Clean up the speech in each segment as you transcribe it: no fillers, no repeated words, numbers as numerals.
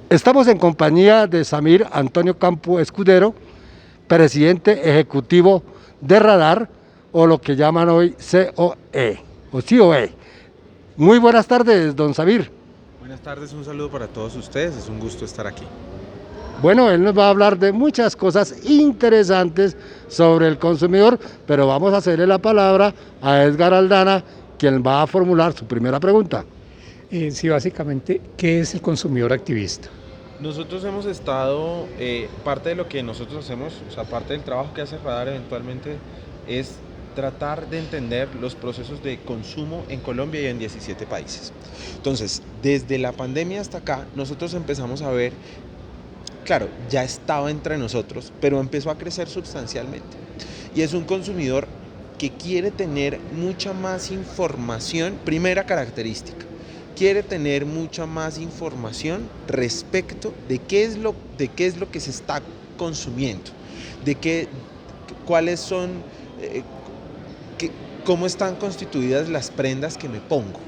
Estamos en compañía de Samir Antonio Campo Escudero, presidente ejecutivo de Radar, o lo que llaman hoy COE, o COE. Muy buenas tardes, don Samir. Buenas tardes, un saludo para todos ustedes, es un gusto estar aquí. Bueno, él nos va a hablar de muchas cosas interesantes sobre el consumidor, pero vamos a hacerle la palabra a Edgar Aldana, quien va a formular su primera pregunta. Sí, básicamente, ¿qué es el consumidor activista? Nosotros hemos estado, parte de lo que nosotros hacemos, o sea, parte del trabajo que hace Radar eventualmente es tratar de entender los procesos de consumo en Colombia y en 17 países. Entonces, desde la pandemia hasta acá, nosotros empezamos a ver, claro, ya estaba entre nosotros, pero empezó a crecer sustancialmente. Y es un consumidor que quiere tener mucha más información, primera característica. Quiere tener mucha más información respecto de qué es lo que se está consumiendo, cuáles son, eh, qué, cómo están constituidas las prendas que me pongo,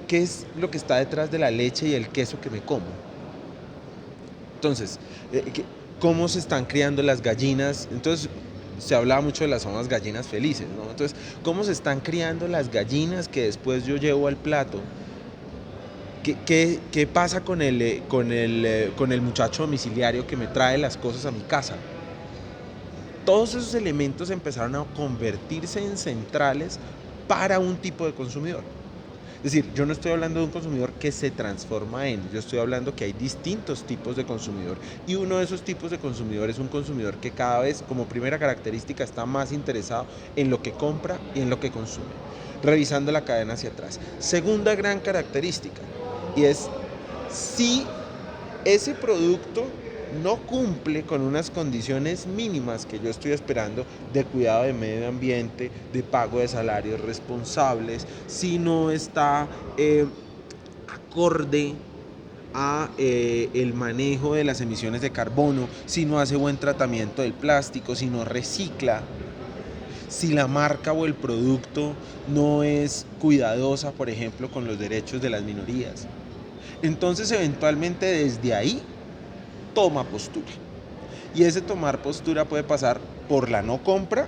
qué es lo que está detrás de la leche y el queso que me como. Entonces, cómo se están criando las gallinas. Entonces, se hablaba mucho de las famosas gallinas felices, ¿no? Entonces, ¿cómo se están criando las gallinas que después yo llevo al plato? ¿Qué pasa con el muchacho domiciliario que me trae las cosas a mi casa? Todos esos elementos empezaron a convertirse en centrales para un tipo de consumidor. Es decir, yo no estoy hablando de un consumidor que se transforma yo estoy hablando que hay distintos tipos de consumidor y uno de esos tipos de consumidor es un consumidor que cada vez, como primera característica, está más interesado en lo que compra y en lo que consume, revisando la cadena hacia atrás. Segunda gran característica, y es si ese producto no cumple con unas condiciones mínimas que yo estoy esperando de cuidado de medio ambiente, de pago de salarios responsables, si no está acorde a el manejo de las emisiones de carbono, si no hace buen tratamiento del plástico, si no recicla, si la marca o el producto no es cuidadosa, por ejemplo, con los derechos de las minorías. Entonces, eventualmente desde ahí toma postura. Y ese tomar postura puede pasar por la no compra,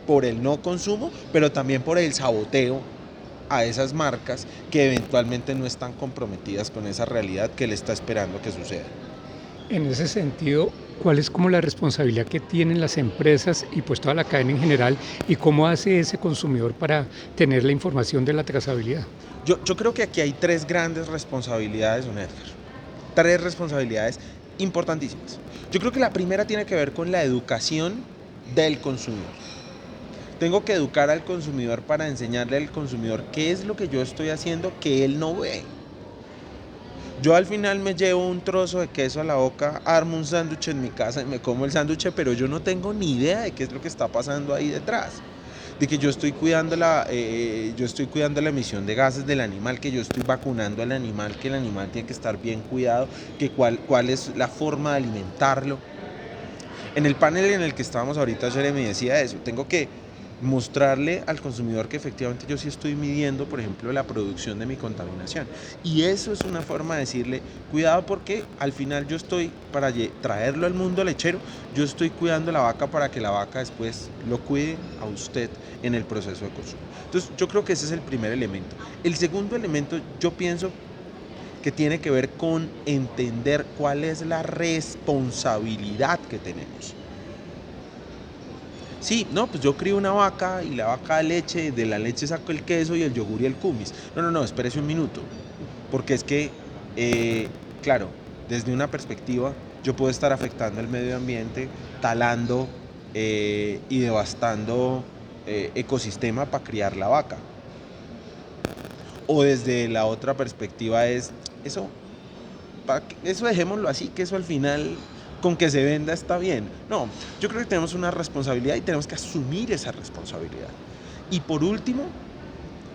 por el no consumo, pero también por el saboteo a esas marcas que eventualmente no están comprometidas con esa realidad que le está esperando que suceda. En ese sentido, ¿cuál es como la responsabilidad que tienen las empresas y pues toda la cadena en general y cómo hace ese consumidor para tener la información de la trazabilidad? Yo creo que aquí hay tres grandes responsabilidades, don Edgar. Tres responsabilidades importantísimas. Yo creo que la primera tiene que ver con la educación del consumidor. Tengo que educar al consumidor para enseñarle al consumidor qué es lo que yo estoy haciendo que él no ve. Yo al final me llevo un trozo de queso a la boca, armo un sándwich en mi casa y me como el sándwich, pero yo no tengo ni idea de qué es lo que está pasando ahí detrás. De que yo estoy cuidando la emisión de gases del animal, que yo estoy vacunando al animal, que el animal tiene que estar bien cuidado, que cuál es la forma de alimentarlo. En el panel en el que estábamos ahorita, Jeremy decía eso, tengo que mostrarle al consumidor que efectivamente yo sí estoy midiendo, por ejemplo, la producción de mi contaminación. Y eso es una forma de decirle, cuidado porque al final yo estoy, para traerlo al mundo lechero, yo estoy cuidando la vaca para que la vaca después lo cuide a usted en el proceso de consumo. Entonces, yo creo que ese es el primer elemento. El segundo elemento, yo pienso que tiene que ver con entender cuál es la responsabilidad que tenemos. Sí, no, pues yo crío una vaca y la vaca da leche, de la leche saco el queso y el yogur y el kumis. No, espérese un minuto. Porque es que, claro, desde una perspectiva, yo puedo estar afectando el medio ambiente, talando y devastando ecosistema para criar la vaca. O desde la otra perspectiva es, eso dejémoslo así, que eso al final con que se venda está bien. No, yo creo que tenemos una responsabilidad y tenemos que asumir esa responsabilidad. Y por último,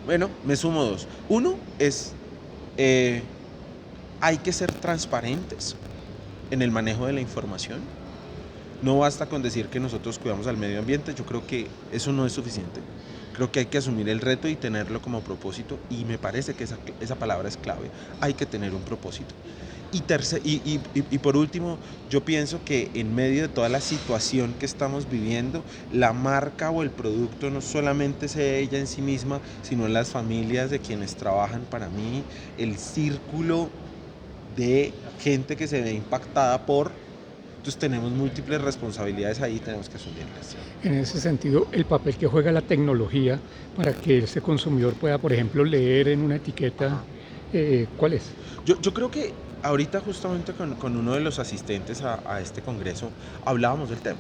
bueno, me sumo dos. Uno es, hay que ser transparentes en el manejo de la información. No basta con decir que nosotros cuidamos al medio ambiente, yo creo que eso no es suficiente. Creo que hay que asumir el reto y tenerlo como propósito, y me parece que esa palabra es clave. Hay que tener un propósito. Y por último, yo pienso que en medio de toda la situación que estamos viviendo, la marca o el producto no solamente sea ella en sí misma, sino las familias de quienes trabajan para mí, el círculo de gente que se ve impactada por... Entonces tenemos múltiples responsabilidades ahí, tenemos que asumirlas. En ese sentido, el papel que juega la tecnología para que ese consumidor pueda, por ejemplo, leer en una etiqueta, ¿cuál es? Yo creo que ahorita justamente con uno de los asistentes a este congreso hablábamos del tema.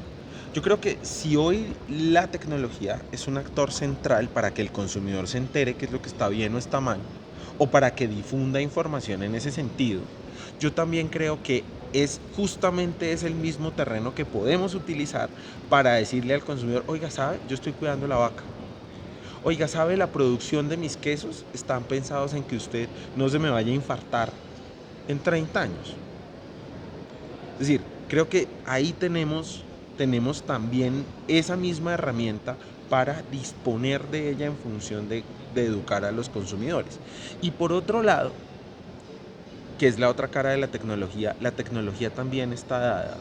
Yo creo que si hoy la tecnología es un actor central para que el consumidor se entere qué es lo que está bien o está mal, o para que difunda información en ese sentido, yo también creo que justamente es el mismo terreno que podemos utilizar para decirle al consumidor, oiga, ¿sabe? Yo estoy cuidando la vaca. Oiga, ¿sabe? La producción de mis quesos están pensados en que usted no se me vaya a infartar en 30 años. Es decir, creo que ahí tenemos también esa misma herramienta para disponer de ella en función de educar a los consumidores. Y por otro lado, que es la otra cara de la tecnología también está dada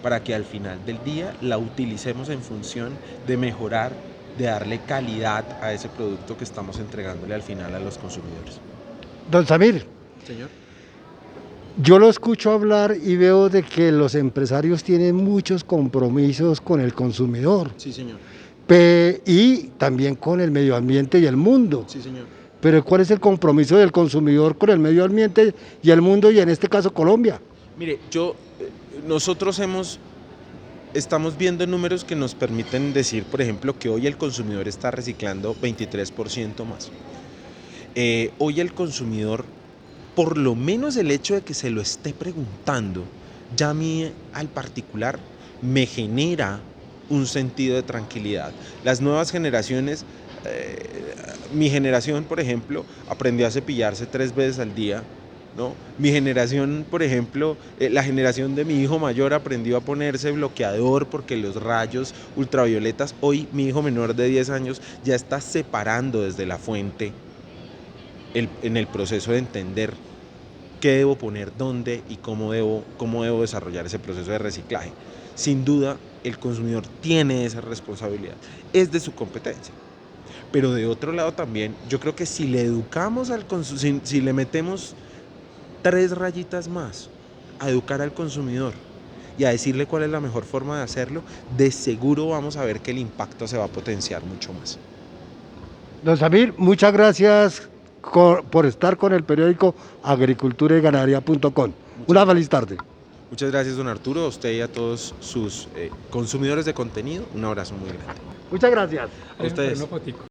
para que al final del día la utilicemos en función de mejorar, de darle calidad a ese producto que estamos entregándole al final a los consumidores. Don Samir, Señor. yo lo escucho hablar y veo de que los empresarios tienen muchos compromisos con el consumidor Sí, señor. y también con el medio ambiente y el mundo. Sí, señor. Pero ¿cuál es el compromiso del consumidor con el medio ambiente y el mundo, y en este caso Colombia? Mire, nosotros estamos viendo números que nos permiten decir, por ejemplo, que hoy el consumidor está reciclando 23% más. Hoy el consumidor, por lo menos el hecho de que se lo esté preguntando, ya a mí al particular me genera un sentido de tranquilidad. Las nuevas generaciones, mi generación, por ejemplo, aprendió a cepillarse 3 veces al día, ¿no? Mi generación, por ejemplo, la generación de mi hijo mayor aprendió a ponerse bloqueador porque los rayos ultravioletas, hoy mi hijo menor de 10 años ya está separando desde la fuente en el proceso de entender qué debo poner, dónde y cómo debo desarrollar ese proceso de reciclaje. Sin duda, el consumidor tiene esa responsabilidad, es de su competencia. Pero de otro lado también, yo creo que si le educamos al consumidor, si le metemos 3 rayitas más a educar al consumidor y a decirle cuál es la mejor forma de hacerlo, de seguro vamos a ver que el impacto se va a potenciar mucho más. Don Samir, muchas gracias por estar con el periódico Agricultura y Ganadería.com. Una feliz tarde. Muchas gracias, don Arturo, a usted y a todos sus consumidores de contenido. Un abrazo muy grande. Muchas gracias. A ustedes. Una fotico.